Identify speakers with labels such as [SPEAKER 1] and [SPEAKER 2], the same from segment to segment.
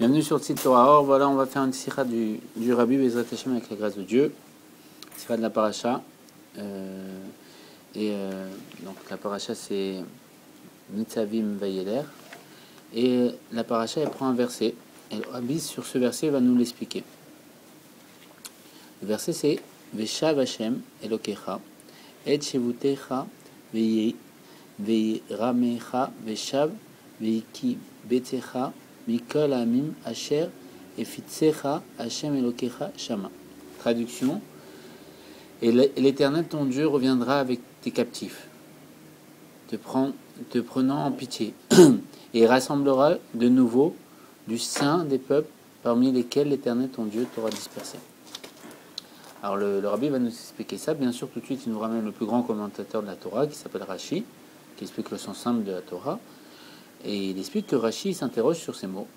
[SPEAKER 1] Bienvenue sur le site Torah Or. Voilà, on va faire une sikha du Rabbi Bezrat Hashem avec la grâce de Dieu. Sikha de la paracha. Donc la paracha c'est Nitzavim Vayeler. Et la paracha elle prend un verset. Et le Rabbi sur ce verset va nous l'expliquer. Le verset c'est Veshav Hashem Elokecha Et Shevutecha Veiramecha Veshav Veiki Betecha Mikol Amim Asher Efitsecha Hashem Elokecha Shama. Traduction. Et l'Éternel ton Dieu reviendra avec tes captifs, te prenant en pitié, et rassemblera de nouveau du sein des peuples parmi lesquels l'Éternel ton Dieu t'aura dispersé. Alors le Rabbi va nous expliquer ça. Bien sûr, tout de suite, il nous ramène le plus grand commentateur de la Torah, qui s'appelle Rashi, qui explique le sens simple de la Torah. Et il explique que Rashi s'interroge sur ces mots,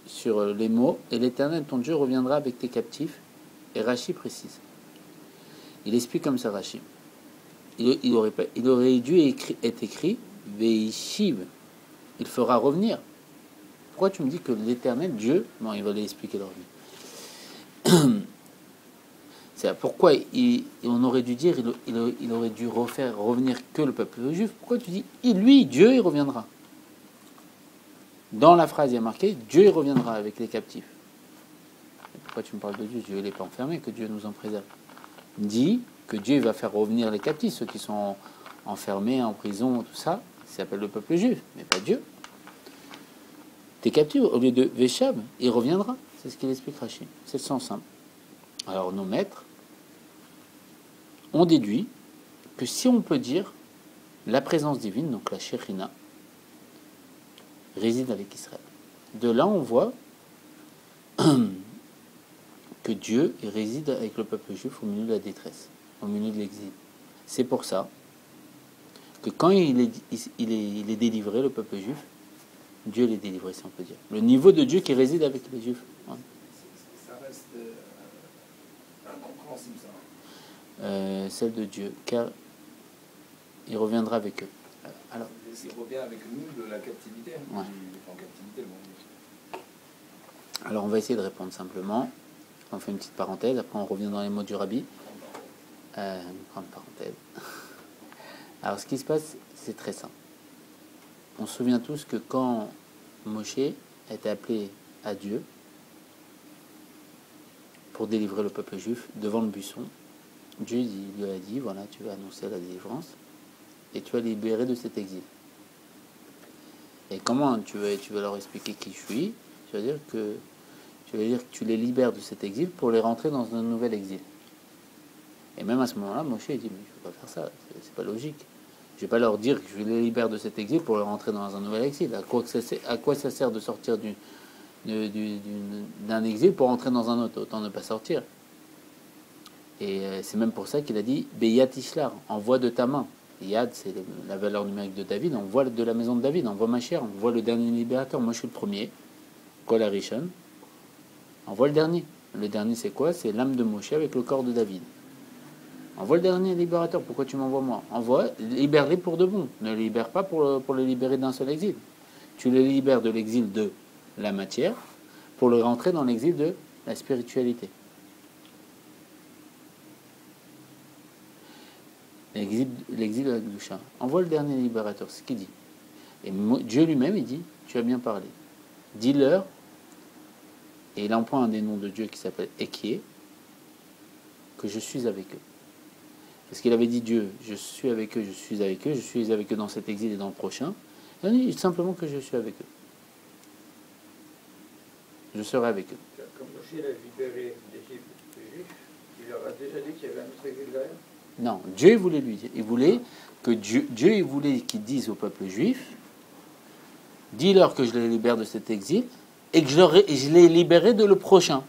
[SPEAKER 1] sur les mots, et l'Éternel ton Dieu reviendra avec tes captifs. Et Rashi précise. Il explique comme ça, Rashi. Il aurait dû être écrit Veishiv. Il fera revenir. Pourquoi tu me dis que l'Éternel, Dieu, bon, il va l'expliquer leur vie. C'est pourquoi on aurait dû dire il aurait dû refaire revenir que le peuple juif. Pourquoi tu dis lui, Dieu, il reviendra? Dans la phrase, il y a marqué Dieu, il reviendra avec les captifs. Et pourquoi tu me parles de Dieu? Dieu, il n'est pas enfermé, que Dieu nous en préserve. Dit que Dieu va faire revenir les captifs, ceux qui sont enfermés, en prison, tout ça, ça s'appelle le peuple juif, mais pas Dieu. Tes captifs, au lieu de Véchab, il reviendra. C'est ce qu'il explique Rashi. C'est le sens simple. Alors nos maîtres ont déduit que si on peut dire la présence divine, donc la Shekhinah, réside avec Israël. De là, on voit que Dieu réside avec le peuple juif au milieu de la détresse, au milieu de l'exil. C'est pour ça que quand il est délivré, le peuple juif, Dieu l'est délivré, si on peut dire. Le niveau de Dieu qui réside avec les juifs. Ouais.
[SPEAKER 2] Ça reste incompréhensible, ça.
[SPEAKER 1] Celle de Dieu, car il reviendra avec eux.
[SPEAKER 2] Alors, il revient avec nous de la captivité.
[SPEAKER 1] Ouais.
[SPEAKER 2] Il est en captivité, le monde.
[SPEAKER 1] Alors on va essayer de répondre simplement. On fait une petite parenthèse, après on revient dans les mots du Rabbi. Une grande parenthèse. Alors ce qui se passe, c'est très simple. On se souvient tous que quand Moshe a été appelé à Dieu pour délivrer le peuple juif devant le buisson, Dieu lui a dit, voilà, tu vas annoncer la délivrance et tu vas libérer de cet exil. Et comment tu vas leur expliquer qui je suis? Tu vas dire que tu les libères de cet exil pour les rentrer dans un nouvel exil. Et même à ce moment-là, Moshe dit, mais je ne peux pas faire ça, c'est pas logique. Je ne vais pas leur dire que je les libère de cet exil pour les rentrer dans un nouvel exil. À quoi ça sert de sortir d'un exil pour rentrer dans un autre? Autant ne pas sortir. Et c'est même pour ça qu'il a dit, Beyat Ishlar, envoie de ta main. Yad, c'est la valeur numérique de David, on voit de la maison de David, on voit ma chère, on voit le dernier libérateur. Moi je suis le premier, Kol Harishon. On voit le dernier. Le dernier, c'est quoi? C'est l'âme de Moshe avec le corps de David. On voit le dernier libérateur. Pourquoi tu m'envoies moi? Envoie, libère-les pour de bon. Ne les libère pas pour les libérer d'un seul exil. Tu les libères de l'exil de la matière pour le rentrer dans l'exil de la spiritualité. L'exil de la Gdusha. Envoie le dernier libérateur. C'est ce qu'il dit. Et Dieu lui-même, il dit, tu as bien parlé. Dis-leur. Et il emploie un des noms de Dieu qui s'appelle Ekié, que je suis avec eux. Parce qu'il avait dit Dieu, je suis avec eux, je suis avec eux, je suis avec eux dans cet exil et dans le prochain. Il dit simplement que je suis avec eux. Je serai avec eux.
[SPEAKER 2] Comme Moshe l'a libéré d'Égypte, il leur a déjà dit qu'il y avait un autre exil derrière.
[SPEAKER 1] Non, Dieu voulait lui dire. Il voulait que Dieu il voulait qu'il dise au peuple juif, dis-leur que je les libère de cet exil, et que je les libérerai de le prochain.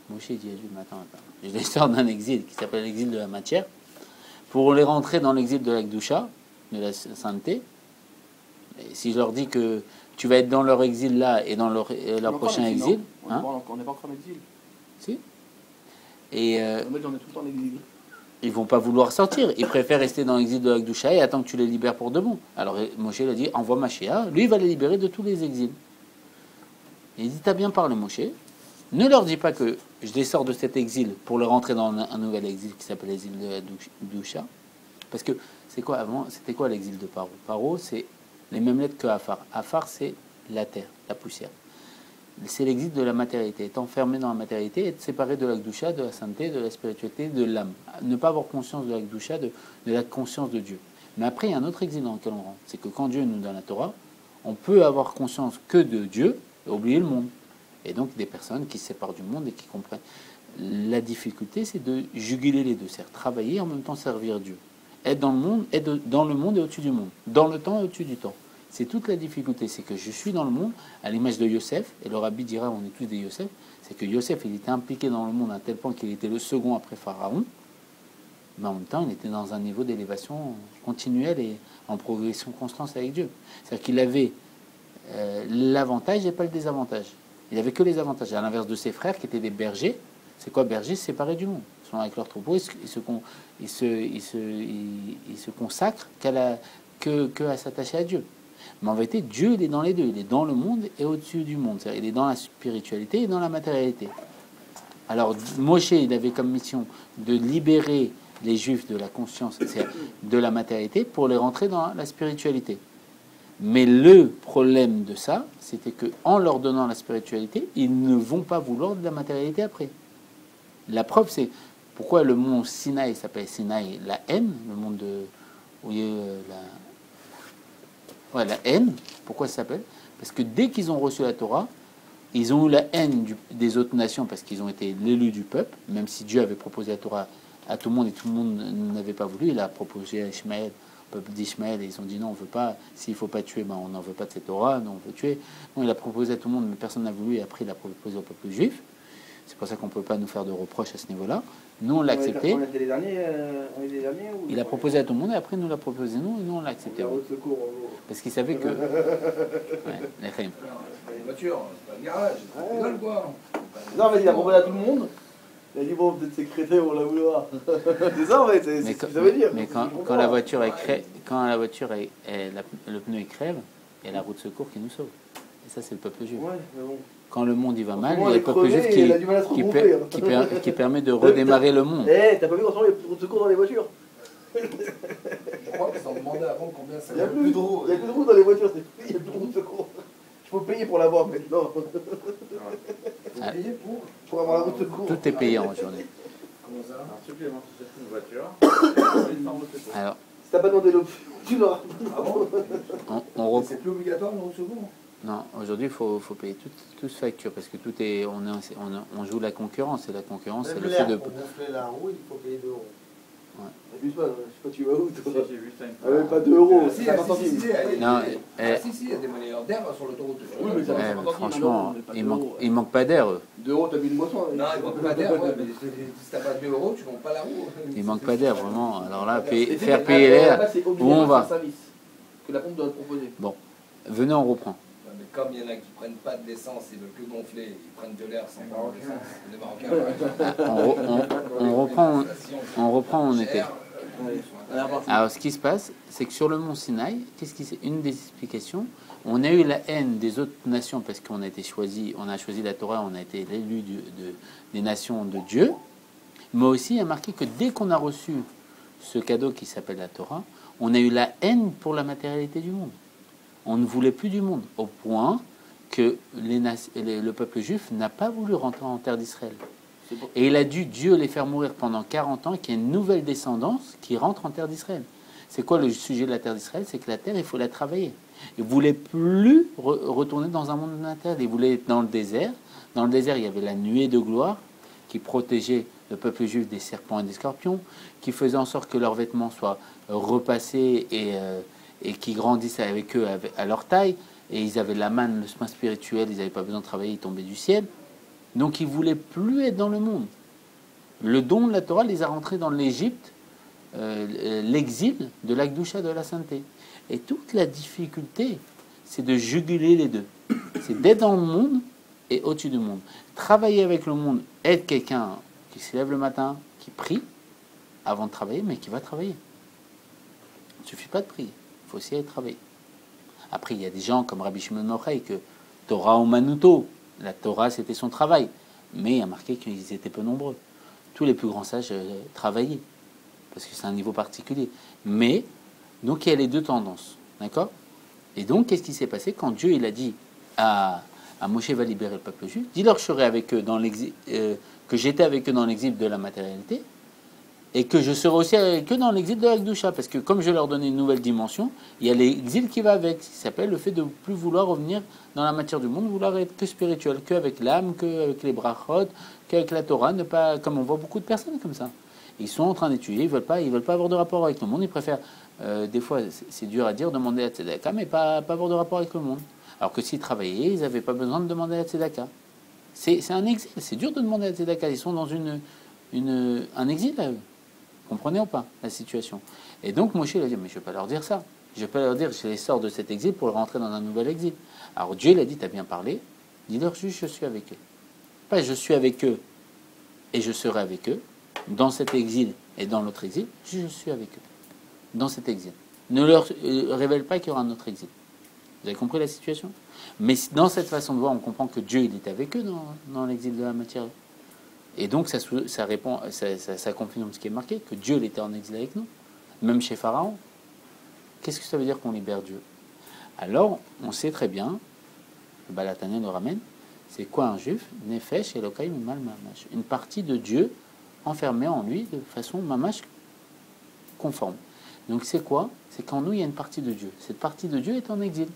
[SPEAKER 1] Moshe dit à Dieu, attends, je les sors d'un exil qui s'appelle l'exil de la matière, pour les rentrer dans l'exil de la Gdusha, de la sainteté. Et si je leur dis que tu vas être dans leur exil là et dans leur prochain exil...
[SPEAKER 3] On n'est pas encore en exil.
[SPEAKER 1] Si. Et
[SPEAKER 3] on est tout le temps en exil.
[SPEAKER 1] Ils vont pas vouloir sortir. Ils préfèrent rester dans l'exil de la Gdusha et attendre que tu les libères pour de bon. Alors Moshe a dit, envoie Mashiach, lui il va les libérer de tous les exils. Il dit, t'as bien parlé, Moshe. Ne leur dis pas que je les sors de cet exil pour le rentrer dans un nouvel exil qui s'appelle l'exil de la Doucha. Parce que c'est quoi avant? C'était quoi l'exil de Paro? Paro, c'est les mêmes lettres que Afar. Afar, c'est la terre, la poussière. C'est l'exil de la matérialité. Être enfermé dans la matérialité, être séparé de la Gdusha, de la sainteté, de la spiritualité, de l'âme. Ne pas avoir conscience de la Gdusha, de la conscience de Dieu. Mais après, il y a un autre exil dans lequel on rentre. C'est que quand Dieu nous donne la Torah, on peut avoir conscience que de Dieu et oublier le monde. Et donc des personnes qui se séparent du monde et qui comprennent. La difficulté, c'est de juguler les deux. C'est-à-dire travailler et en même temps servir Dieu. Être dans le monde, dans le monde et au-dessus du monde. Dans le temps et au-dessus du temps. C'est toute la difficulté. C'est que je suis dans le monde, à l'image de Yosef, et le rabbi dira on est tous des Yosef, c'est que Yosef, il était impliqué dans le monde à tel point qu'il était le second après Pharaon, mais en même temps, il était dans un niveau d'élévation continuelle et en progression constante avec Dieu. C'est-à-dire qu'il avait l'avantage et pas le désavantage. Il avait que les avantages. À l'inverse de ses frères qui étaient des bergers. C'est quoi berger? Séparés du monde. Ils sont avec leur troupeau, ils se consacrent que à s'attacher à Dieu. Mais en vérité, Dieu, il est dans les deux. Il est dans le monde et au-dessus du monde. C'est-à-dire, il est dans la spiritualité et dans la matérialité. Alors, Moshe, il avait comme mission de libérer les Juifs de la conscience, de la matérialité, pour les rentrer dans la spiritualité. Mais le problème de ça, c'était que en leur donnant la spiritualité, ils ne vont pas vouloir de la matérialité après. La preuve, c'est pourquoi le mont Sinaï s'appelle Sinaï, la haine, le monde de où il y a la haine. Pourquoi ça s'appelle? Parce que dès qu'ils ont reçu la Torah, ils ont eu la haine des autres nations parce qu'ils ont été l'élu du peuple, même si Dieu avait proposé la Torah à tout le monde et tout le monde n'avait pas voulu. Il a proposé à Ishmaël, au peuple d'Ishmaël, et ils ont dit non, on veut pas. S'il faut pas tuer, ben on n'en veut pas de cette Torah, non, on veut tuer. Non, il a proposé à tout le monde, mais personne n'a voulu. Et après, il a proposé au peuple juif. C'est pour ça qu'on ne peut pas nous faire de reproches à ce niveau-là. Nous, on l'a accepté.
[SPEAKER 3] On était les derniers,
[SPEAKER 1] Il a proposé à tout le monde et après, il nous l'a proposé nous, et nous, on l'a accepté. Parce qu'il savait que. Ouais, les
[SPEAKER 4] C'est pas une voiture, c'est pas un garage, c'est pas quoi.
[SPEAKER 3] Non, mais il a proposé à tout le monde. Il a dit bon, peut-être c'est crété, on la vouloir. C'est ça en fait, c'est ce que ça veut dire.
[SPEAKER 1] Mais quand la voiture est le pneu il crève, il y a la roue de secours qui nous sauve. Et ça, c'est le peuple juif.
[SPEAKER 3] Ouais, mais bon.
[SPEAKER 1] Quand le monde y va mal, il y a le peuple juif qui permet de redémarrer le monde.
[SPEAKER 3] Eh, t'as pas vu quand on les roues de secours dans les voitures?
[SPEAKER 4] Je crois qu'ils ont demandé avant combien ça
[SPEAKER 3] Il n'y a
[SPEAKER 4] coûte.
[SPEAKER 3] plus de roues. Il y a plus de roues dans les voitures, il n'y a plus de roues de secours. Il faut payer pour l'avoir maintenant.
[SPEAKER 4] Faut payer
[SPEAKER 3] Pour avoir la roue de secours.
[SPEAKER 1] Tout est payant aujourd'hui.
[SPEAKER 4] Comment ça?
[SPEAKER 2] Un supplément sur une voiture, une forme de secours.
[SPEAKER 1] Alors,
[SPEAKER 3] Si t'as pas demandé l'option, tu l'auras.
[SPEAKER 4] Ah bon?
[SPEAKER 1] c'est
[SPEAKER 4] C'est plus obligatoire le secours?
[SPEAKER 1] non, aujourd'hui, il faut payer toute facture parce que tout est, on joue la concurrence et la concurrence, c'est le fait de.
[SPEAKER 5] Pour gonfler la roue, il faut payer 2 euros.
[SPEAKER 3] Abuse pas, je sais pas tu vas où toi.
[SPEAKER 2] Si, j'ai vu ça une
[SPEAKER 3] Ah,
[SPEAKER 2] fois.
[SPEAKER 3] même pas 2 euros,
[SPEAKER 4] Ah,
[SPEAKER 3] c'est
[SPEAKER 4] si,
[SPEAKER 3] 50
[SPEAKER 4] ah, si,
[SPEAKER 3] centimes.
[SPEAKER 4] si, si,
[SPEAKER 1] Non,
[SPEAKER 4] il y a des monnaies d'air sur l'autoroute.
[SPEAKER 3] Oui, mais ça va, 50 centimes.
[SPEAKER 1] franchement,
[SPEAKER 3] Non, mais pas
[SPEAKER 1] il manque pas d'air. Eux.
[SPEAKER 3] 2 euros, t'as bu une boisson.
[SPEAKER 4] Non, il manque pas d'air, ouais, mais si t'as pas 2 euros, tu vends pas la roue.
[SPEAKER 1] Il manque pas d'air, vraiment. Alors là,
[SPEAKER 3] Et
[SPEAKER 1] faire
[SPEAKER 3] c'est-
[SPEAKER 1] payer l'air,
[SPEAKER 3] là-bas, c'est
[SPEAKER 1] où
[SPEAKER 3] obligatoire,
[SPEAKER 1] on va?
[SPEAKER 3] c'est un service que la pompe doit te proposer.
[SPEAKER 1] Venez, on reprend.
[SPEAKER 4] Ouais, mais comme il y en a qui prennent pas de l'essence, ils veulent que gonfler, ils prennent de l'air sans prendre de l'essence. Les Marocains,
[SPEAKER 1] On reprend où on était.
[SPEAKER 3] Alors,
[SPEAKER 1] Alors, ce qui se passe, c'est que sur le mont Sinaï, une des explications, on a eu la haine des autres nations parce qu'on a été choisi, on a choisi la Torah, on a été l'élu des nations de Dieu. Mais aussi, il y a marqué que dès qu'on a reçu ce cadeau qui s'appelle la Torah, on a eu la haine pour la matérialité du monde. On ne voulait plus du monde, au point que le peuple juif n'a pas voulu rentrer en terre d'Israël. Et il a dû, Dieu, les faire mourir pendant 40 ans, et qu'il y ait une nouvelle descendance qui rentre en terre d'Israël. C'est quoi le sujet de la terre d'Israël? C'est que la terre, il faut la travailler. Il ne voulait plus retourner dans un monde naturel. Il voulait être dans le désert. Dans le désert, il y avait la nuée de gloire qui protégeait le peuple juif des serpents et des scorpions, qui faisait en sorte que leurs vêtements soient repassés et qui grandissent avec eux à leur taille. Et ils avaient la manne, le pain spirituel, ils n'avaient pas besoin de travailler, ils tombaient du ciel. Donc ils ne voulaient plus être dans le monde. Le don de la Torah les a rentrés dans l'Égypte, l'exil de l'Akdoucha, de la sainteté. Et toute la difficulté, c'est de juguler les deux. C'est d'être dans le monde et au-dessus du monde. Travailler avec le monde, être quelqu'un qui se lève le matin, qui prie avant de travailler, mais qui va travailler. Il ne suffit pas de prier, il faut aussi aller travailler. Après, il y a des gens comme Rabbi Shimon Yochai que Torah ou Manuto, La Torah, c'était son travail. Mais il y a marqué qu'ils étaient peu nombreux. Tous les plus grands sages travaillaient. Parce que c'est un niveau particulier. Mais, donc il y a les deux tendances. D'accord? Et donc, qu'est-ce qui s'est passé quand Dieu il a dit à Moshe va libérer le peuple juif, dis-leur que je serai avec eux dans l'exil, que j'étais avec eux dans l'exil de la matérialité, et que je serai aussi avec eux dans l'exil de la Kedusha, parce que comme je leur donnais une nouvelle dimension, il y a l'exil qui va avec, qui s'appelle le fait de ne plus vouloir revenir dans la matière du monde, vouloir être que spirituel, qu'avec l'âme, qu'avec les brachot, qu'avec la Torah, ne pas, comme on voit beaucoup de personnes comme ça. Ils sont en train d'étudier, ils veulent pas avoir de rapport avec le monde, ils préfèrent, des fois c'est dur à dire, demander la tzedaka, mais pas avoir de rapport avec le monde. Alors que s'ils travaillaient, ils n'avaient pas besoin de demander la tzedaka. C'est un exil, c'est dur de demander la tzedaka, ils sont dans un exil là, eux. Comprenez ou pas la situation? Et donc Moshe il a dit, mais je ne vais pas leur dire ça. Je ne vais pas leur dire, je les sors de cet exil pour rentrer dans un nouvel exil. Alors Dieu il a dit, tu as bien parlé, dis-leur juste, je suis avec eux. Pas je suis avec eux et je serai avec eux, dans cet exil et dans l'autre exil, je suis avec eux, dans cet exil. Ne leur révèle pas qu'il y aura un autre exil. Vous avez compris la situation? Mais dans cette façon de voir, on comprend que Dieu il est avec eux dans l'exil de la matière. Et donc ça répond, ça confirme ce qui est marqué, que Dieu il était en exil avec nous, même chez Pharaon. Qu'est-ce que ça veut dire qu'on libère Dieu? Alors, on sait très bien, le Balatania le ramène, c'est quoi un juif? Nefesh Elokai Mimal Mamash. Une partie de Dieu enfermée en lui de façon mamash conforme. Donc c'est quoi? C'est qu'en nous il y a une partie de Dieu. Cette partie de Dieu est en exil.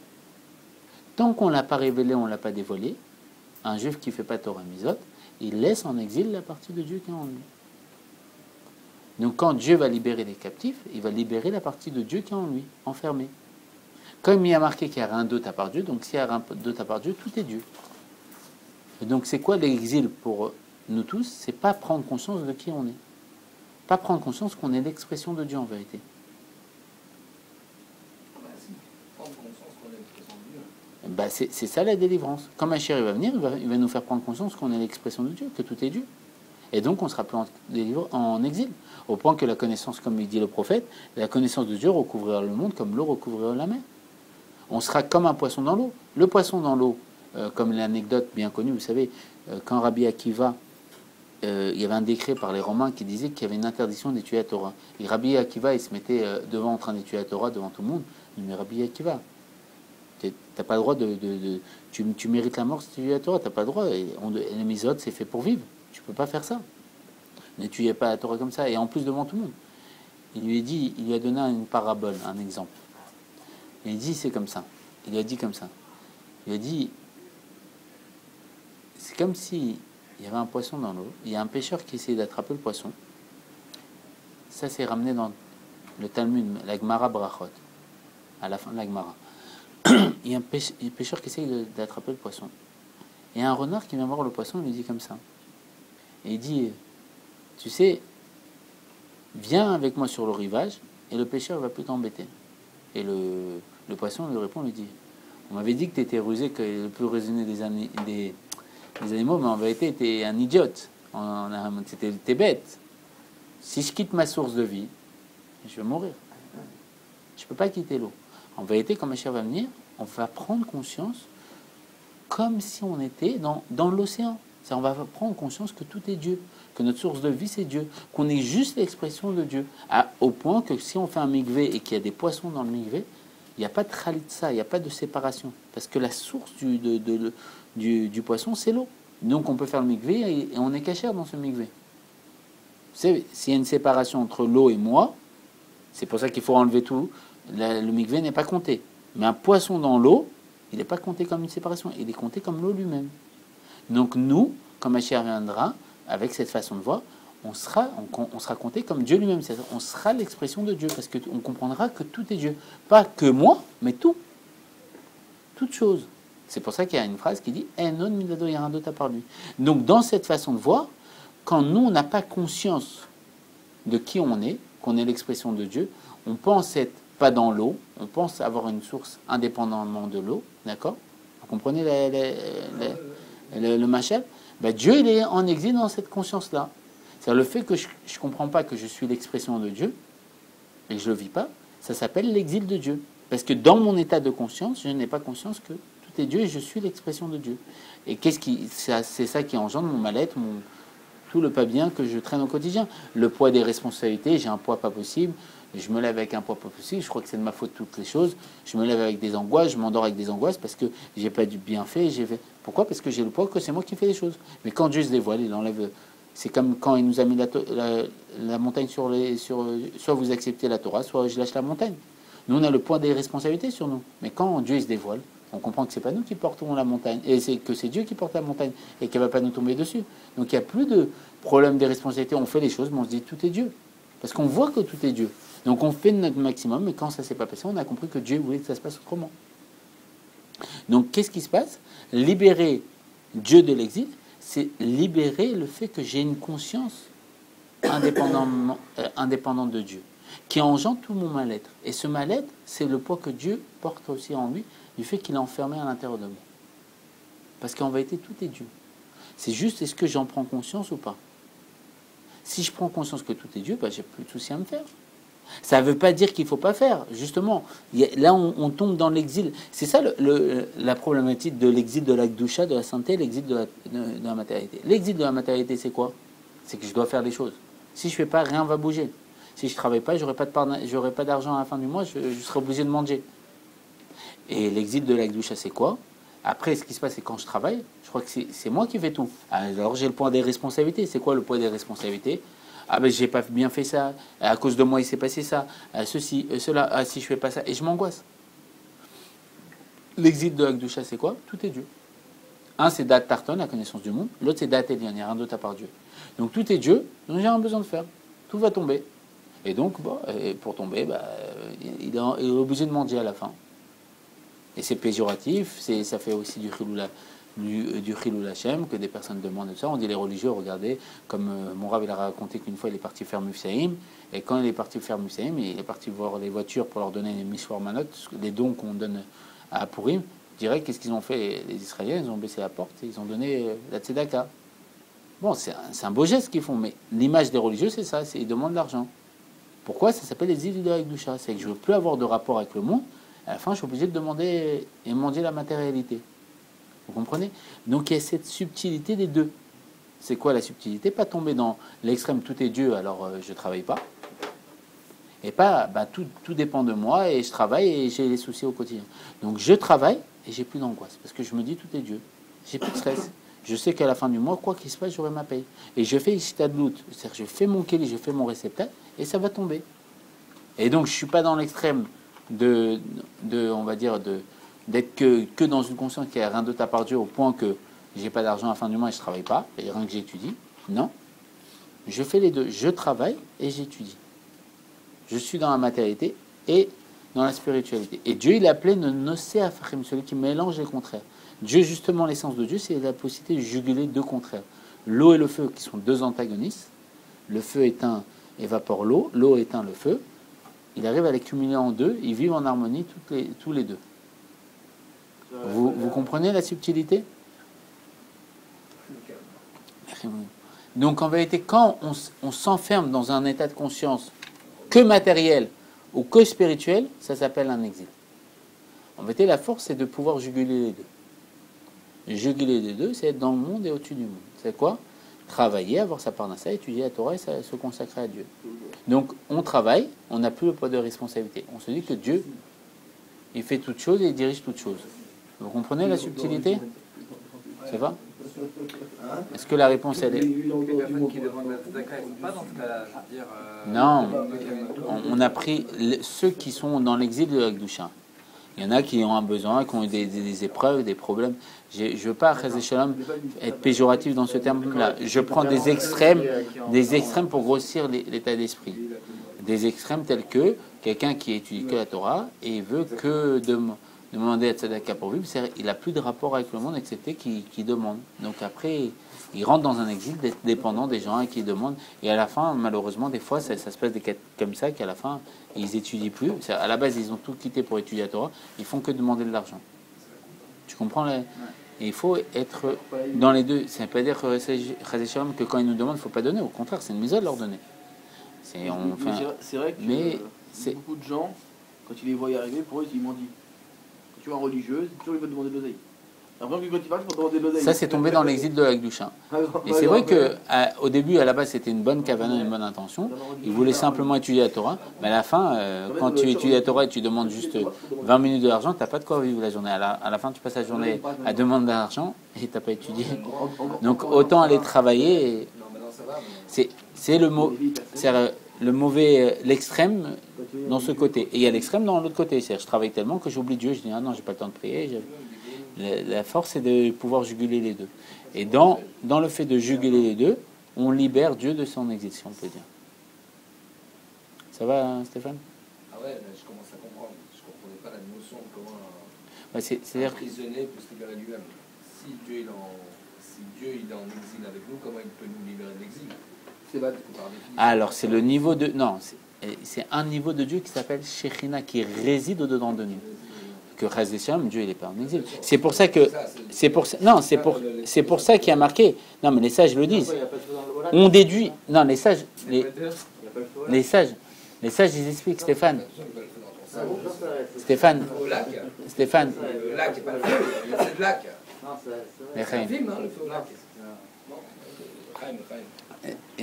[SPEAKER 1] Tant qu'on ne l'a pas révélé, on ne l'a pas dévoilé, un juif qui ne fait pas Torah Mizot, il laisse en exil la partie de Dieu qui est en lui. Donc quand Dieu va libérer les captifs, il va libérer la partie de Dieu qui est en lui, enfermée. Comme il y a marqué qu'il n'y a rien d'autre à part Dieu, donc s'il y a rien d'autre à part Dieu, tout est Dieu. Et donc c'est quoi l'exil pour nous tous? C'est pas prendre conscience de qui on est. Pas prendre conscience qu'on est l'expression de Dieu en vérité. C'est ça la délivrance. Quand Mashiach va venir, il va nous faire prendre conscience qu'on est l'expression de Dieu, que tout est Dieu. Et donc on sera plus en exil. Au point que la connaissance, comme il dit le prophète, la connaissance de Dieu recouvrira le monde comme l'eau recouvrira la mer. On sera comme un poisson dans l'eau. Le poisson dans l'eau, comme l'anecdote bien connue, vous savez, quand Rabbi Akiva, il y avait un décret par les Romains qui disait qu'il y avait une interdiction d'étudier la Torah. Et Rabbi Akiva, il se mettait devant en train d'étudier la Torah devant tout le monde. Il dit, mais Rabbi Akiva, t'as pas le droit tu mérites la mort si tu étudies la Torah, t'as pas le droit. Et les misotes, c'est fait pour vivre. Tu peux pas faire ça. N'étudiez pas la Torah comme ça. Et en plus devant tout le monde. Il lui a donné une parabole, un exemple. Il dit c'est comme ça. Il a dit comme ça. Il a dit c'est comme si il y avait un poisson dans l'eau. Il y a un pêcheur qui essayait d'attraper le poisson. Ça c'est ramené dans le Talmud, la Gemara Brachot, à la fin de la Gemara. Il y a un pêcheur qui essaye d'attraper le poisson. Et un renard qui vient voir le poisson, il lui dit comme ça. Et il dit, tu sais, viens avec moi sur le rivage et le pêcheur ne va plus t'embêter. Et le poisson lui répond, lui dit, on m'avait dit que tu étais rusé, que le plus raisonné des animaux, mais en vérité, tu es un idiote. T'es bête. Si je quitte ma source de vie, je vais mourir. Je ne peux pas quitter l'eau. En vérité, quand Mashiach va venir, on va prendre conscience comme si on était dans l'océan. On va prendre conscience que tout est Dieu, que notre source de vie c'est Dieu, qu'on est juste l'expression de Dieu. Au point que si on fait un mikvé et qu'il y a des poissons dans le mikvé, il n'y a pas de khalitsa, il n'y a pas de séparation. Parce que la source du poisson c'est l'eau. Donc on peut faire le mikvé et on est cachère dans ce mikvé. S'il y a une séparation entre l'eau et moi, c'est pour ça qu'il faut enlever tout. Le mikvé n'est pas compté. Mais un poisson dans l'eau, il n'est pas compté comme une séparation, il est compté comme l'eau lui-même. Donc nous, quand Mashiach viendra, avec cette façon de voir, on sera compté comme Dieu lui-même. On sera l'expression de Dieu, parce qu'on comprendra que tout est Dieu. Pas que moi, mais tout. Toute chose. C'est pour ça qu'il y a une phrase qui dit « Enon midado » il y a rien d'autre à part lui. Donc dans cette façon de voir, quand nous, on n'a pas conscience de qui on est, qu'on est l'expression de Dieu, on pense être pas dans l'eau, on pense avoir une source indépendamment de l'eau, d'accord? Vous comprenez le machel? Dieu, il est en exil dans cette conscience-là. C'est-à-dire le fait que je ne comprends pas que je suis l'expression de Dieu, et que je ne le vis pas, ça s'appelle l'exil de Dieu. Parce que dans mon état de conscience, je n'ai pas conscience que tout tout est Dieu et je suis l'expression de Dieu. Et c'est ça qui engendre mon mal-être, tout le pas bien que je traîne au quotidien. Le poids des responsabilités, j'ai un poids pas possible, je me lève avec un poids pas possible, je crois que c'est de ma faute toutes les choses, je me lève avec des angoisses, je m'endors avec des angoisses parce que j'ai pas du bien fait, Pourquoi ? Parce que j'ai le poids que c'est moi qui fais les choses. Mais quand Dieu se dévoile, il enlève... C'est comme quand il nous a mis la montagne soit vous acceptez la Torah, soit je lâche la montagne. Nous, on a le poids des responsabilités sur nous. Mais quand Dieu se dévoile, on comprend que c'est pas nous qui portons la montagne, et que c'est Dieu qui porte la montagne, et qu'elle va pas nous tomber dessus. Donc il n'y a plus de problème des responsabilités. On fait les choses, mais on se dit tout est Dieu. Parce qu'on voit que tout est Dieu. Donc on fait notre maximum, mais quand ça s'est pas passé, on a compris que Dieu voulait que ça se passe autrement. Donc qu'est-ce qui se passe ? Libérer Dieu de l'exil, c'est libérer le fait que j'ai une conscience indépendante de Dieu, qui engendre tout mon mal-être. Et ce mal-être, c'est le poids que Dieu porte aussi en lui, du fait qu'il est enfermé à l'intérieur de moi. Parce qu'en vérité, tout est Dieu. C'est juste, est-ce que j'en prends conscience ou pas ? Si je prends conscience que tout est Dieu, j'ai plus de soucis à me faire. Ça ne veut pas dire qu'il ne faut pas faire. Justement, là, on tombe dans l'exil. C'est ça la problématique de l'exil de la Gdoucha, de la sainteté, l'exil de la matérialité. L'exil de la matérialité, c'est quoi ? C'est que je dois faire des choses. Si je ne fais pas, rien ne va bouger. Si je ne travaille pas, j'aurai pas d'argent à la fin du mois, je serai obligé de manger. Et l'exil de la Gdoucha, c'est quoi ? Après, ce qui se passe, c'est quand je travaille, je crois que c'est moi qui fais tout. Alors, j'ai le poids des responsabilités. C'est quoi le poids des responsabilités ? Ah ben j'ai pas bien fait ça, à cause de moi il s'est passé ça, ceci, cela, si je fais pas ça, et je m'angoisse. L'exil de la Gdoucha, c'est quoi ? Tout est Dieu. Un, c'est Da'at Tarton, la connaissance du monde. L'autre, c'est Da'at Elyon, il n'y a rien d'autre à part Dieu. Donc tout est Dieu, donc j'ai rien besoin de faire. Tout va tomber. Et donc, pour tomber, il est obligé de manger à la fin. Et c'est péjoratif, ça fait aussi du Chilul Hashem, que des personnes demandent ça. On dit les religieux, regardez, comme mon rave il a raconté qu'une fois il est parti faire Mufsaïm, et quand il est parti faire Mufsaïm, il est parti voir les voitures pour leur donner les Mishwar Manot, les dons qu'on donne à Purim. Direct, qu'est-ce qu'ils ont fait les Israéliens ? Ils ont baissé la porte et ils ont donné la tzedaka. Bon, c'est un beau geste qu'ils font, mais l'image des religieux, c'est ça, ils demandent de l'argent. Pourquoi ? Ça s'appelle les îles de la Gdoucha. C'est que je ne veux plus avoir de rapport avec le monde. À la fin, je suis obligé de demander et mendier la matérialité. Vous comprenez ? Donc il y a cette subtilité des deux. C'est quoi la subtilité ? Pas tomber dans l'extrême tout est Dieu, alors je ne travaille pas. Et pas tout dépend de moi et je travaille et j'ai les soucis au quotidien. Donc je travaille et j'ai plus d'angoisse parce que je me dis tout est Dieu. J'ai plus de stress. Je sais qu'à la fin du mois, quoi qu'il se passe, j'aurai ma paye. Et je fais ishtadlout, c'est-à-dire je fais mon keli, je fais mon réceptacle et ça va tomber. Et donc je suis pas dans l'extrême on va dire d'être que dans une conscience qui a rien d'autre à part Dieu au point que j'ai pas d'argent à la fin du mois et je travaille pas, il n'y a rien que j'étudie. Non. Je fais les deux. Je travaille et j'étudie. Je suis dans la matérialité et dans la spiritualité. Et Dieu, il appelait Nosé Afachim, celui qui mélange les contraires. Dieu, justement, l'essence de Dieu, c'est la possibilité de juguler deux contraires. L'eau et le feu, qui sont deux antagonistes. Le feu éteint, évapore l'eau. L'eau éteint le feu. Il arrive à les cumuler en deux. Ils vivent en harmonie tous les deux. Vous comprenez la subtilité ? Donc, en vérité, quand on s'enferme dans un état de conscience que matériel ou que spirituel, ça s'appelle un exil. En vérité, la force, c'est de pouvoir juguler les deux. Juguler les deux, c'est être dans le monde et au-dessus du monde. C'est quoi ? Travailler, avoir sa parnassa, étudier la Torah et se consacrer à Dieu. Donc, on travaille, on n'a plus le poids de responsabilité. On se dit que Dieu, il fait toutes choses et il dirige toutes choses. Vous comprenez la subtilité ? Ça va ? Est-ce que la réponse, elle est...
[SPEAKER 4] Les personnes qui demandent la tzedaka, elles ne sont pas dans ce cas-là, je veux dire...
[SPEAKER 1] Non, on a pris ceux qui sont dans l'exil de la Gdoucha. Il y en a qui ont un besoin, qui ont des épreuves, des problèmes. Je ne veux pas, Chazé Shalom, être péjoratif dans ce terme-là. Je prends des extrêmes pour grossir l'état d'esprit. Des extrêmes tels que quelqu'un qui étudie que la Torah et veut que demander à tzedaka pour vivre, il n'a plus de rapport avec le monde excepté qui demande. Donc après, il rentre dans un exil d'être dépendant des gens qui demandent. Et à la fin, malheureusement, des fois, ça se passe des cas comme ça, qu'à la fin, ils étudient plus. À la base, ils ont tout quitté pour étudier la Torah. Ils font que demander de l'argent. Tu comprends et il faut être dans les deux. Ça ne veut pas dire que quand ils nous demandent, il ne faut pas donner. Au contraire, c'est une mise à leur donner.
[SPEAKER 3] C'est vrai que beaucoup de gens, quand ils les voient y arriver, pour eux, ils m'ont dit. Quand tu vois un religieux, toujours il va te demander de l'oseille. Après, quand il parle, il faut demander l'oseille.
[SPEAKER 1] Ça, c'est tombé dans l'exil de la Gdusha. Et c'est vrai qu'au début, à la base, c'était une bonne kavana, une bonne intention. Il voulait simplement étudier la Torah. Mais à la fin, quand tu étudies la Torah et tu demandes juste 20 minutes de l'argent, tu n'as pas de quoi vivre la journée. À la fin, tu passes la journée à demander de l'argent et tu n'as pas étudié. Donc, autant aller travailler. C'est le mot. C'est le mauvais, l'extrême dans ce côté. Et il y a l'extrême dans l'autre côté. C'est-à-dire, je travaille tellement que j'oublie Dieu. Je dis, ah non, j'ai pas le temps de prier. La force, c'est de pouvoir juguler les deux. Et dans le fait de juguler les deux, on libère Dieu de son exil, si on peut dire. Ça va, hein, Stéphane?
[SPEAKER 4] Ah ouais, là, je commence à comprendre. Je ne comprenais pas la notion de comment
[SPEAKER 1] c'est-à-dire
[SPEAKER 4] un prisonnier peut se libérer lui-même. Si Dieu il est en exil avec nous, comment il peut nous libérer de l'exil? C'est pas par définition.
[SPEAKER 1] Alors, c'est le niveau de... Non, c'est un niveau de Dieu qui s'appelle Shekhinah, qui réside au-dedans de nous. Que Chazécham, Dieu il n'est pas en exil. C'est pour ça que c'est pour ça qu'il y a marqué. Non, mais les sages le disent. On déduit. Non, les sages ils expliquent. Stéphane.
[SPEAKER 4] Au lac.
[SPEAKER 1] Stéphane.
[SPEAKER 4] Le lac, c'est pas le feu, c'est le lac. C'est un film, hein, le feu au lac.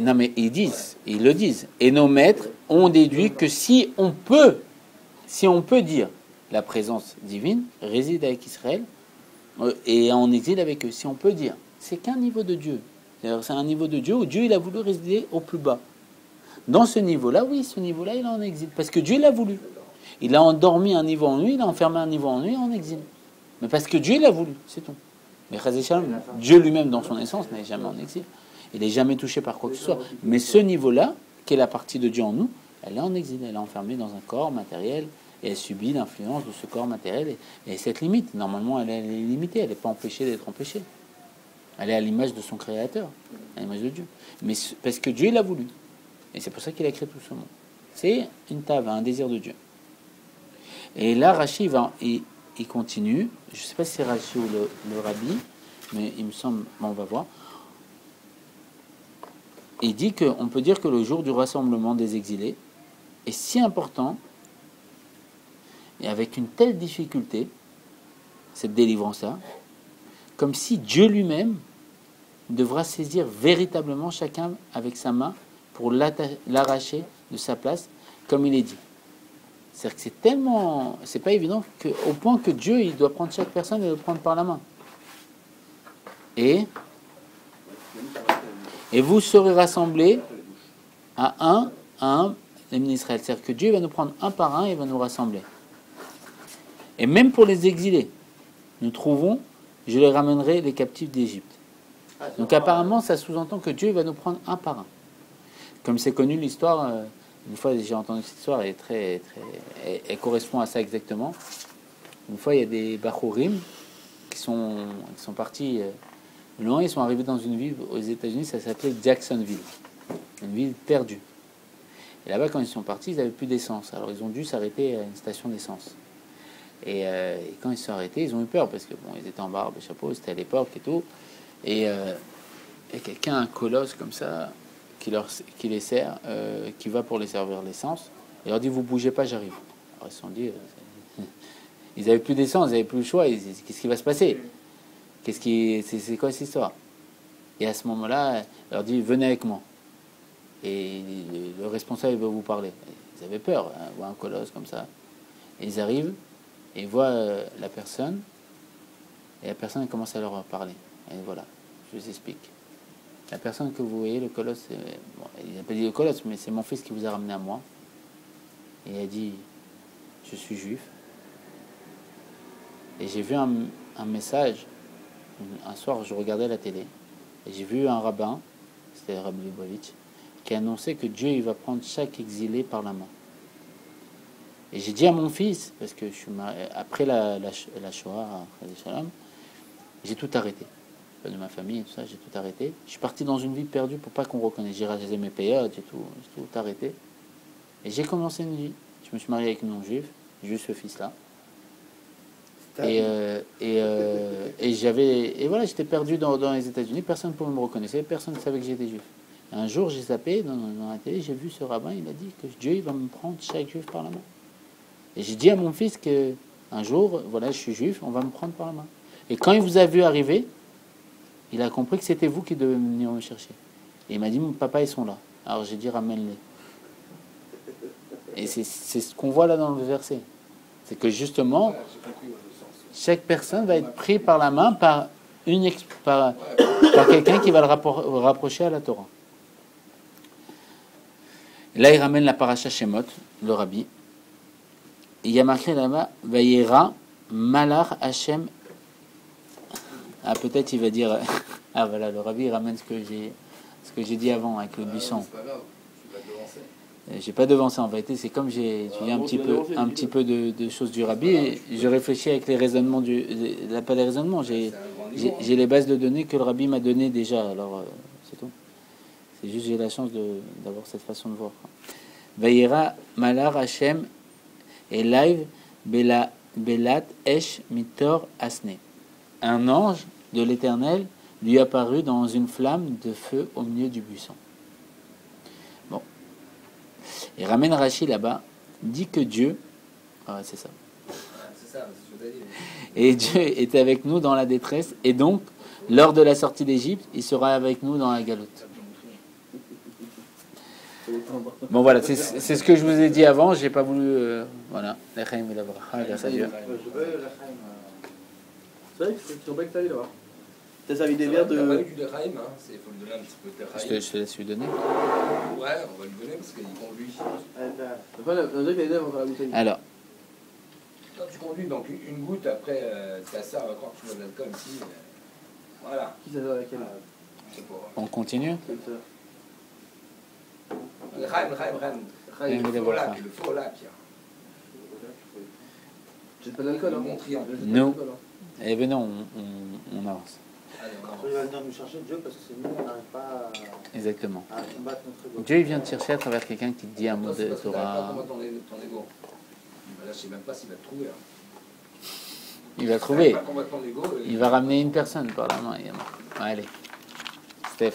[SPEAKER 1] Non, mais ils le disent. Et nos maîtres ont déduit que si on peut dire la présence divine réside avec Israël et en exil avec eux. Si on peut dire, c'est qu'un niveau de Dieu. C'est un niveau de Dieu où Dieu il a voulu résider au plus bas. Dans ce niveau-là, oui, ce niveau-là, il est en exil. Parce que Dieu l'a voulu. Il a endormi un niveau en lui, il a enfermé un niveau en lui en exil. Mais parce que Dieu l'a voulu, c'est tout. Mais Dieu lui-même, dans son essence, n'est jamais en exil. Il n'est jamais touché par quoi que ce soit. Mais ce niveau-là, qui est la partie de Dieu en nous, elle est en exil. Elle est enfermée dans un corps matériel. Et elle subit l'influence de ce corps matériel. Et cette limite, normalement, elle est limitée. Elle n'est pas empêchée d'être empêchée. Elle est à l'image de son Créateur, à l'image de Dieu. Mais parce que Dieu l'a voulu. Et c'est pour ça qu'il a créé tout ce monde. C'est une tava, un désir de Dieu. Et là, Rashi, il continue. Je ne sais pas si c'est Rashi ou le Rabbi, mais il me semble, on va voir. Il dit qu'on peut dire que le jour du rassemblement des exilés est si important et avec une telle difficulté, cette délivrance-là, comme si Dieu lui-même devra saisir véritablement chacun avec sa main pour l'arracher de sa place, comme il est dit. C'est-à-dire que c'est tellement... C'est pas évident au point que Dieu, il doit prendre chaque personne et le prendre par la main. Et vous serez rassemblés à un, les ministres. C'est-à-dire que Dieu va nous prendre un par un et va nous rassembler. Et même pour les exilés, nous trouvons, je les ramènerai les captifs d'Égypte. Donc apparemment, ça sous-entend que Dieu va nous prendre un par un. Comme c'est connu l'histoire, une fois j'ai entendu cette histoire, elle correspond à ça exactement. Une fois, il y a des Bachorim qui sont partis loin, ils sont arrivés dans une ville aux États-Unis, ça s'appelait Jacksonville, une ville perdue. Et là-bas, quand ils sont partis, ils n'avaient plus d'essence. Alors ils ont dû s'arrêter à une station d'essence. Et quand ils se sont arrêtés, ils ont eu peur parce que bon, ils étaient en barbe et chapeau, c'était à l'époque et tout. Et quelqu'un, un colosse comme ça, qui les sert, qui va pour les servir l'essence, il leur dit vous bougez pas, j'arrive. Alors ils se sont dit, ils n'avaient plus d'essence, ils n'avaient plus le choix. Qu'est-ce qui va se passer? C'est quoi cette histoire? Et à ce moment-là, il leur dit venez avec moi. Et le responsable va vous parler. Ils avaient peur, hein, voir un colosse comme ça. Et ils arrivent. Et ils voient la personne, et la personne commence à leur parler. Et voilà, je vous explique. La personne que vous voyez, le colosse, bon, il n'a pas dit le colosse, mais c'est mon fils qui vous a ramené à moi. Et il a dit, je suis juif. Et j'ai vu un message, un soir, je regardais la télé, et j'ai vu un rabbin, c'était Rabbi Lubavitch, qui annonçait que Dieu il va prendre chaque exilé par la main. Et j'ai dit à mon fils, parce que après la Shoah, j'ai tout arrêté. De ma famille et tout ça, j'ai tout arrêté. Je suis parti dans une ville perdue pour pas qu'on reconnaisse. J'ai rasé mes périodes, j'ai tout arrêté. Et j'ai commencé une vie. Je me suis marié avec une non-juive, j'ai eu ce fils-là. Et voilà, j'étais perdu dans les États-Unis, personne ne pouvait me reconnaître, personne ne savait que j'étais juif. Et un jour, j'ai zappé dans la télé, j'ai vu ce rabbin, il a dit que Dieu il va me prendre chaque juif par la main. Et j'ai dit à mon fils que un jour, voilà, je suis juif, on va me prendre par la main. Et quand il vous a vu arriver, il a compris que c'était vous qui devez venir me chercher. Et il m'a dit, mon papa, ils sont là. Alors j'ai dit, ramène-les. Et c'est ce qu'on voit là dans le verset. C'est que justement, chaque personne va être prise par la main par quelqu'un qui va le rapprocher à la Torah. Et là, il ramène la paracha Shemot, le rabbi. Il y a marqué là-bas, Vayera Malach Hashem. Ah, peut-être il va dire. Ah, voilà, le rabbi il ramène ce que j'ai dit avant avec le buisson.
[SPEAKER 4] C'est pas grave, tu vas te devancer.
[SPEAKER 1] J'ai pas devancé en vérité, c'est comme j'ai étudié un petit peu de choses du rabbi, et je réfléchis avec les raisonnements pas les raisonnements, j'ai les bases de données que le rabbi m'a donné déjà, alors c'est tout. C'est juste j'ai la chance d'avoir cette façon de voir. Vayera Malar Hashem et live Belat Esh Mitor Asne. Un ange de l'Éternel lui apparut dans une flamme de feu au milieu du buisson. Bon. Et ramène Rashi là-bas, dit que Dieu, c'est ça.
[SPEAKER 4] C'est ça, c'est ce que tu as dit.
[SPEAKER 1] Et Dieu est avec nous dans la détresse, et donc, lors de la sortie d'Égypte, il sera avec nous dans la galoute. Bon voilà, c'est ce que je vous ai dit avant, j'ai pas voulu... voilà, l'Echaim et la bracha, grâce à Dieu.
[SPEAKER 3] C'est vrai que c'est pas que t'as eu là-bas. T'as servi des verres de...
[SPEAKER 4] Il pas eu du Lechaim, hein. Il faut lui donner un petit peu de Lechaim.
[SPEAKER 1] Je te laisse lui donner.
[SPEAKER 4] Ouais, on va lui donner parce qu'il conduit.
[SPEAKER 3] Enfin, on dirait qu'il y a des verres dans la bouteille.
[SPEAKER 1] Alors,
[SPEAKER 4] Quand tu conduis, donc une goutte, après, ta sœur va croire que tu bois de l'alcool ici. Voilà.
[SPEAKER 3] Qui ça va avec elle?
[SPEAKER 4] Je sais pas.
[SPEAKER 1] on continue.
[SPEAKER 4] Lechaim.
[SPEAKER 1] Lechaim,
[SPEAKER 4] Le faux lac.
[SPEAKER 3] J'ai pas d'alcool, hein.
[SPEAKER 4] Mon triangle.
[SPEAKER 1] Nous, eh ben non, on avance.
[SPEAKER 4] Allez, on avance.
[SPEAKER 5] Il va venir nous chercher Dieu parce que c'est nous, on n'arrive pas
[SPEAKER 1] Exactement.
[SPEAKER 5] à combattre notre ego.
[SPEAKER 1] Dieu il vient te chercher à travers quelqu'un qui te dit un mot
[SPEAKER 4] C'est
[SPEAKER 1] de
[SPEAKER 4] parce que t'arrives pas à
[SPEAKER 1] Torah.
[SPEAKER 4] combattre ton ego. Là, je sais même pas s'il va te trouver. Hein.
[SPEAKER 1] Il va trouver.
[SPEAKER 4] Pas combattre ton ego.
[SPEAKER 1] Il va ramener une personne par la main. Allez, Steph.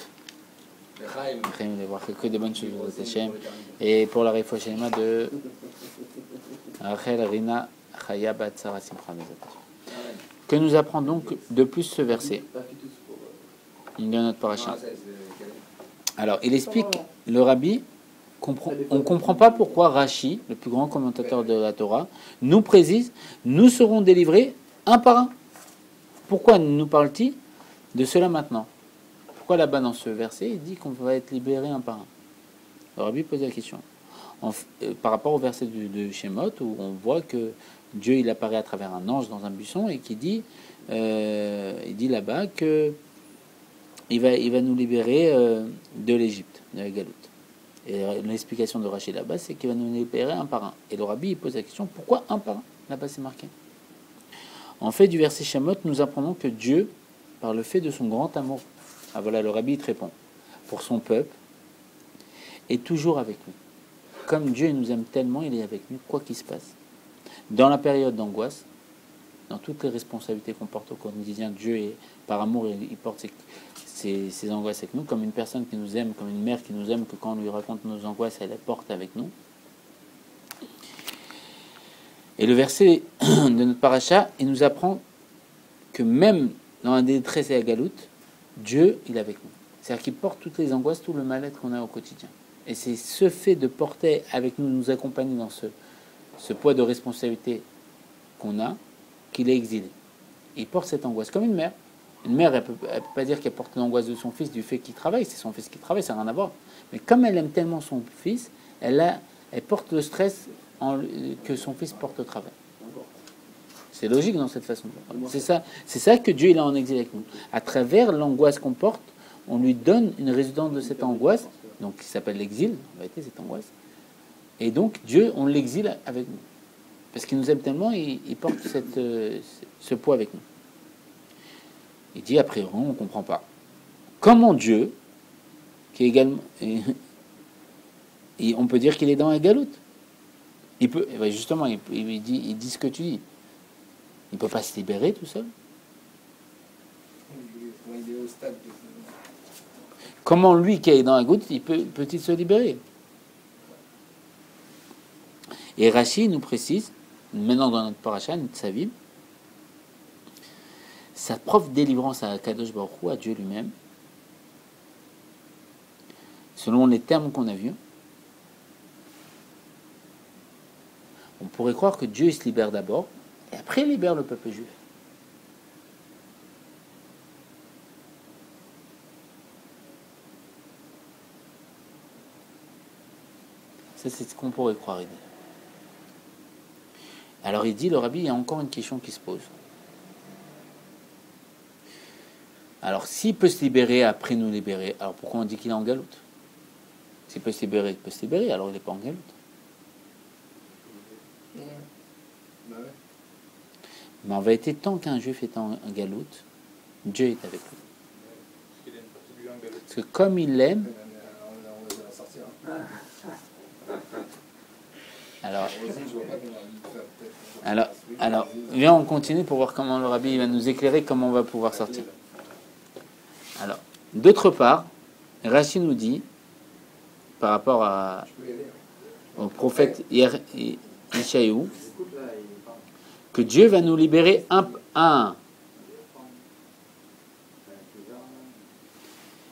[SPEAKER 4] Lechaim.
[SPEAKER 1] Lechaim, il va voir que des bonnes choses de Hachem. Et pour la Refoshema de Rachel Rina Chaya Bat Sarah Simcha Bezat. Que nous apprend donc de plus ce verset de notre paracha. Alors, il explique, le rabbi, on ne comprend pas pourquoi Rashi, le plus grand commentateur de la Torah, nous précise, nous serons délivrés un par un. Pourquoi nous parle-t-il de cela maintenant? Pourquoi là-bas dans ce verset, il dit qu'on va être libéré un par un? Le rabbi pose la question. Par rapport au verset de Shemot, où on voit que Dieu il apparaît à travers un ange dans un buisson et qui dit, il dit là-bas que il va nous libérer de l'Égypte, de la galoute. Et l'explication de Rachid là-bas, c'est qu'il va nous libérer un par un. Et le rabbi il pose la question, pourquoi un par un? Là-bas c'est marqué. En fait, du verset Shemot, nous apprenons que Dieu, par le fait de son grand amour, voilà, le rabbi il te répond, pour son peuple, est toujours avec nous. Comme Dieu nous aime tellement, il est avec nous, quoi qu'il se passe. Dans la période d'angoisse, dans toutes les responsabilités qu'on porte au quotidien, Dieu, est, par amour, il porte ses angoisses avec nous, comme une personne qui nous aime, comme une mère qui nous aime, que quand on lui raconte nos angoisses, elle les porte avec nous. Et le verset de notre paracha, il nous apprend que même dans la détresse et la galoute, Dieu, il est avec nous. C'est-à-dire qu'il porte toutes les angoisses, tout le mal-être qu'on a au quotidien. Et c'est ce fait de porter avec nous, nous accompagner dans ce poids de responsabilité qu'on a, qu'il est exilé. Il porte cette angoisse comme une mère. Une mère, elle peut pas dire qu'elle porte l'angoisse de son fils du fait qu'il travaille. C'est son fils qui travaille, ça n'a rien à voir. Mais comme elle aime tellement son fils, elle porte le stress que son fils porte au travail. C'est logique dans cette façon de voir. C'est ça que Dieu il a en exil avec nous. À travers l'angoisse qu'on porte, on lui donne une résidence de cette angoisse, donc qui s'appelle l'exil, en réalité cette angoisse. Et donc Dieu, on l'exile avec nous. Parce qu'il nous aime tellement, il porte ce poids avec nous. Il dit, après, on ne comprend pas. Comment Dieu, qui est également... on peut dire qu'il est dans la galoute. Il peut, justement, il dit ce que tu dis. Il ne peut pas se libérer tout seul. Comment lui, qui est dans la goutte, peut-il se libérer? Et Rashi nous précise, maintenant dans notre paracha, notre savim, sa propre délivrance à Kadosh Baruch Hu, à Dieu lui-même, selon les termes qu'on a vus, on pourrait croire que Dieu il se libère d'abord et après il libère le peuple juif. Ça, c'est ce qu'on pourrait croire. Alors il dit, le rabbi, il y a encore une question qui se pose. Alors s'il peut se libérer après nous libérer, alors pourquoi on dit qu'il est en galoute? S'il peut se libérer, il peut se libérer, alors il n'est pas en galoute.
[SPEAKER 4] Ouais. Bah ouais.
[SPEAKER 1] Mais en vérité, tant qu'un juif est en galoute, Dieu est avec lui.
[SPEAKER 2] Parce qu'il a une partie de lui en galoute.
[SPEAKER 1] Parce que comme il l'aime,
[SPEAKER 4] On va sortir.
[SPEAKER 1] alors,
[SPEAKER 4] Heureusement, je vois pas comment il peut faire, peut-être.
[SPEAKER 1] alors, viens, on continue pour voir comment le rabbi va nous éclairer, comment on va pouvoir sortir. Alors, d'autre part, Rashi nous dit, par rapport
[SPEAKER 4] Je peux y aller.
[SPEAKER 1] au prophète Ishaïou,
[SPEAKER 5] Écoute, là, il parle.
[SPEAKER 1] que Dieu va nous libérer un à un.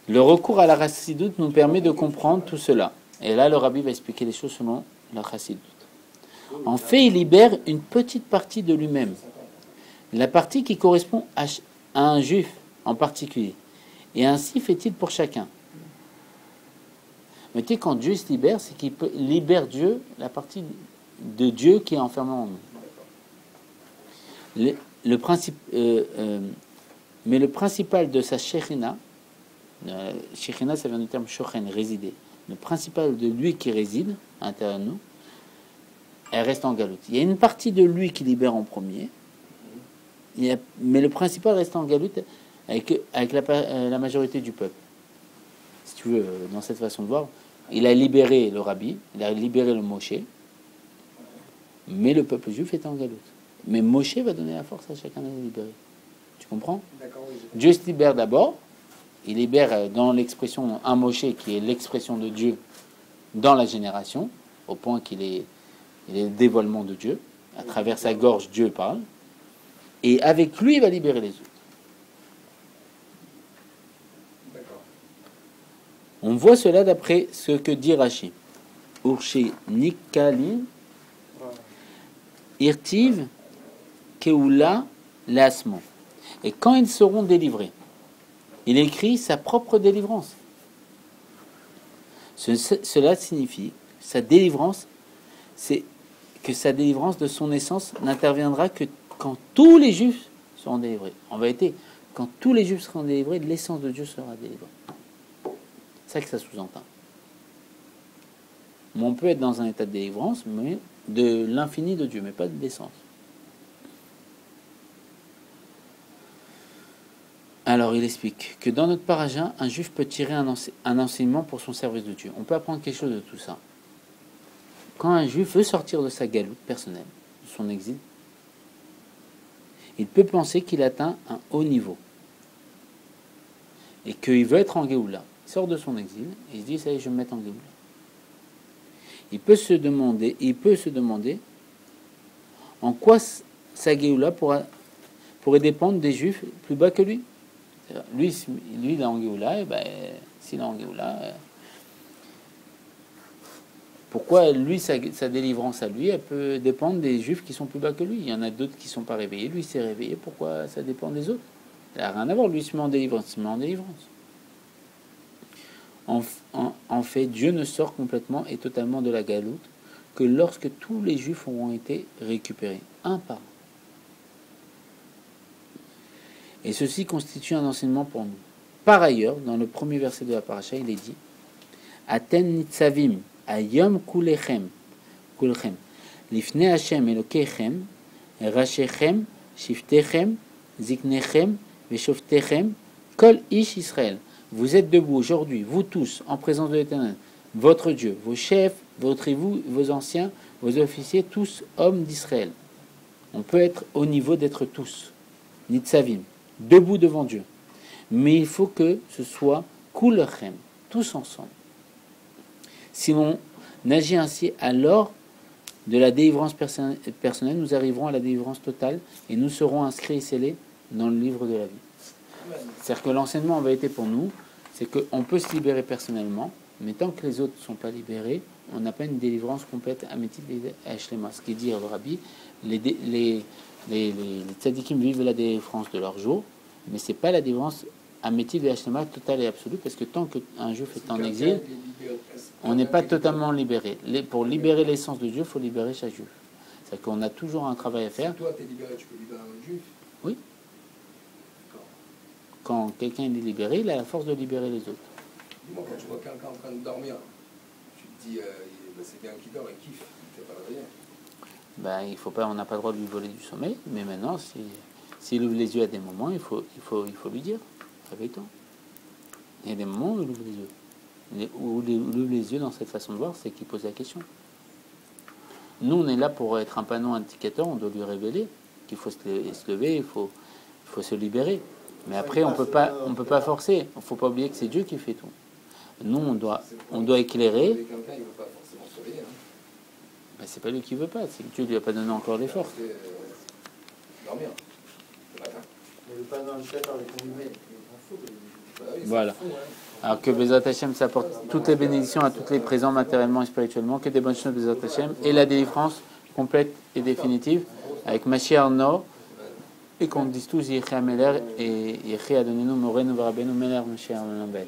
[SPEAKER 1] Le recours à la chassidoute nous permet de comprendre tout cela. Et là, le rabbi va expliquer les choses selon la chassidoute. En fait, il libère une petite partie de lui-même, la partie qui correspond à un juif en particulier. Et ainsi fait-il pour chacun. Mais tu sais, quand Dieu se libère, c'est qu'il libère Dieu, la partie de Dieu qui est enfermée en nous. Le principe, mais le principal de sa Shekhinah, Shekhinah, ça vient du terme shochen, résider. Le principal de lui qui réside à l'intérieur de nous, elle reste en galoute. Il y a une partie de lui qui libère en premier, mais le principal reste en galoute avec la majorité du peuple. Si tu veux, dans cette façon de voir, il a libéré le rabbi, il a libéré le Moshe, mais le peuple juif est en galoute. Mais Moshe va donner la force à chacun de les libérer. Tu comprends?
[SPEAKER 4] D'accord, oui.
[SPEAKER 1] Dieu se libère d'abord, il libère dans l'expression un Moshe qui est l'expression de Dieu dans la génération, au point qu'il est le dévoilement de Dieu. À travers sa gorge, Dieu parle. Et avec lui, il va libérer les autres.
[SPEAKER 4] D'accord.
[SPEAKER 1] On voit cela d'après ce que dit Rashi. Urshi Nikali Irtiv Keula Lasmo. Et quand ils seront délivrés, il écrit sa propre délivrance. Cela signifie sa délivrance, c'est que sa délivrance de son essence n'interviendra que quand tous les juifs seront délivrés. En vérité, quand tous les juifs seront délivrés, l'essence de Dieu sera délivrée. C'est ça que ça sous-entend. On peut être dans un état de délivrance, mais de l'infini de Dieu, mais pas de l'essence. Alors, il explique que dans notre paracha, un juif peut tirer un enseignement pour son service de Dieu. On peut apprendre quelque chose de tout ça. Quand un juif veut sortir de sa galoute personnelle, de son exil, il peut penser qu'il atteint un haut niveau et qu'il veut être en Géoula. Il sort de son exil et il se dit, ça y est, je vais me mettre en Géoula. Il peut se demander en quoi sa Géoula pourrait dépendre des juifs plus bas que lui. Lui, il est en Géoula, et ben, s'il est en Géoula, pourquoi lui, sa délivrance à lui, elle peut dépendre des juifs qui sont plus bas que lui? Il y en a d'autres qui ne sont pas réveillés. Lui, s'est réveillé. Pourquoi ça dépend des autres? Il n'a rien à voir. Lui, il se met en délivrance. Il se met en délivrance. En fait, Dieu ne sort complètement et totalement de la galoute que lorsque tous les juifs auront été récupérés, un par un. Et ceci constitue un enseignement pour nous. Par ailleurs, dans le premier verset de la paracha, il est dit Atem nitzavim ayom kulechem lifnei Hashem elokechem rashechem shiftechem ziknechem veshoftechem kol ish Israël. Vous êtes debout aujourd'hui, vous tous, en présence de l'Éternel, votre Dieu, vos chefs, vos tribus, vos anciens, vos officiers, tous hommes d'Israël. On peut être au niveau d'être tous, nitzavim, debout devant Dieu. Mais il faut que ce soit kulchem, tous ensemble. Si l'on agit ainsi, alors de la délivrance personnelle, nous arriverons à la délivrance totale et nous serons inscrits et scellés dans le livre de la vie. C'est-à-dire que l'enseignement en vérité pour nous, c'est qu'on peut se libérer personnellement, mais tant que les autres ne sont pas libérés, on n'a pas une délivrance complète à Métit et Shlema. Ce qui dit le Rabbi, les tzadikim vivent la délivrance de leur jour, mais c'est pas la délivrance à Métit et Shlema totale et absolue, parce que tant qu'un juif est en exil, on n'est pas totalement libéré. Pour libérer l'essence de Dieu, il faut libérer chaque juif. C'est-à-dire qu'on a toujours un travail à faire.
[SPEAKER 4] Si toi, tu es libéré, tu peux libérer un juif?
[SPEAKER 1] Oui. Quand quelqu'un est libéré, il a la force de libérer les autres.
[SPEAKER 4] Dis-moi, quand tu vois quelqu'un en train de dormir, tu te dis, c'est bien qu'il dort, il kiffe, tu ne vas pas le réveiller.
[SPEAKER 1] Il faut pas, on n'a pas le droit de lui voler du sommeil, mais maintenant, s'il ouvre les yeux à des moments, il faut lui dire, réveille-toi. Il y a des moments où il ouvre les yeux. Où il ouvre les yeux dans cette façon de voir, c'est qu'il pose la question. Nous, on est là pour être un panneau indicateur, on doit lui révéler qu'il faut se lever, il faut se libérer. Mais après, on peut pas forcer. Il ne faut pas oublier que c'est Dieu qui fait tout. Nous, on doit éclairer.
[SPEAKER 4] Quelqu'un, il ne veut pas forcément se réveiller.
[SPEAKER 1] C'est pas lui qui veut pas, c'est que Dieu lui a pas donné encore les forces.
[SPEAKER 4] Dormir le matin.
[SPEAKER 5] Mais le pas dans le chat avec mon email, il s'en fout.
[SPEAKER 1] Voilà. Alors que Bezrat Hashem s'apporte toutes les bénédictions à tous les présents matériellement et spirituellement, que des bonnes choses Bezrat Hashem, et la délivrance complète et définitive avec Mashiach Nor, et qu'on dise tous Yeché Ameler et Yeché Adonenu Morenu Varabenu Meler Mashiach Ameler.